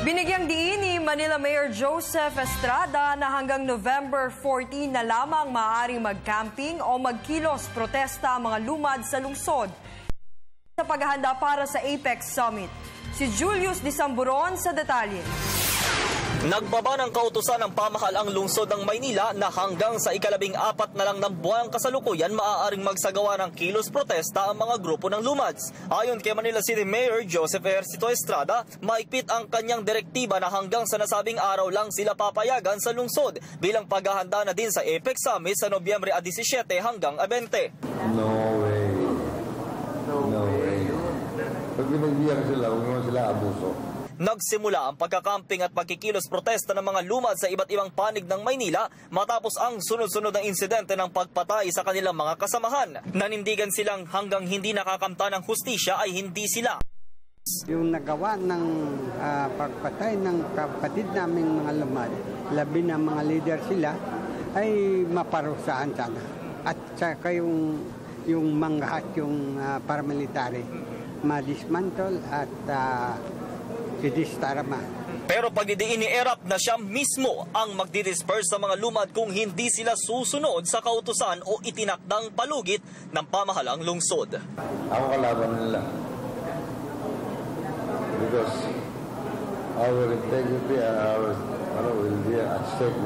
Binigyang diin ni Manila Mayor Joseph Estrada na hanggang November 14 na lamang maaaring mag-camping o magkilos protesta ang mga lumad sa lungsod sa paghahanda para sa Apex Summit. Si Julius Disamburon sa detalye. Nagbaba ng kautusan ng pamahalaang lungsod ng Maynila na hanggang sa ika-14 na lang ng buwang kasalukuyan maaaring magsagawa ng kilos protesta ang mga grupo ng lumads. Ayon kay Manila City Mayor Joseph Ejercito Estrada, maigpit ang kanyang direktiba na hanggang sa nasabing araw lang sila papayagan sa lungsod bilang paghahanda na din sa Apex Summit sa Nobyembre 17 hanggang 20. No way. No way. Pag pinagbiyang sila, huwag naman sila abuso. Nagsimula ang pagkakamping at pagkikilos protesta ng mga lumad sa iba't ibang panig ng Maynila matapos ang sunod-sunod ng insidente ng pagpatay sa kanilang mga kasamahan. Nanindigan silang hanggang hindi nakakamta ng hustisya ay hindi sila. Yung nagawa ng pagpatay ng kapatid naming mga lumad, labi ng mga leader sila, ay maparusaan sana. At saka yung manggahat yung paramilitary, madismantle at sidistarama. Pero pagdidiin ni Erap na siya mismo ang magdidisperse sa mga lumad kung hindi sila susunod sa kautusan o itinakdang palugit ng pamahalaang lungsod. Ako kalaban nila. Because our integrity and our will be at stake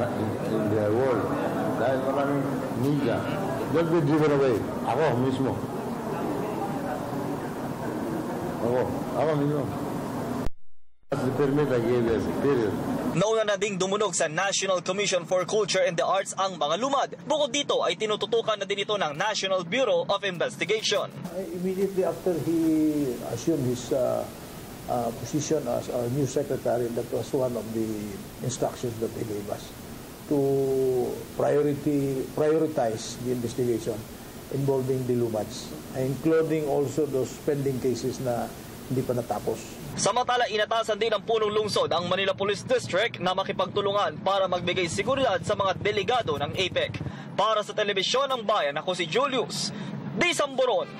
in their world. Dahil maraming media. Don't be driven away. Ako mismo. Ako mismo. The permit I gave them, period. Nauna na ding dumunog sa National Commission for Culture and the Arts ang mga lumad. Bukod dito ay tinututukan na din ito ng National Bureau of Investigation. Immediately after he assumed his position as our new secretary, that was one of the instructions that he gave us to prioritize the investigation involving the lumads, including also those pending cases na hindi pa natapos. Samantala, inatasan din ng punong lungsod ang Manila Police District na makipagtulungan para magbigay seguridad sa mga delegado ng APEC. Para sa Telebisyon ng Bayan, ako si Julius Disamburon.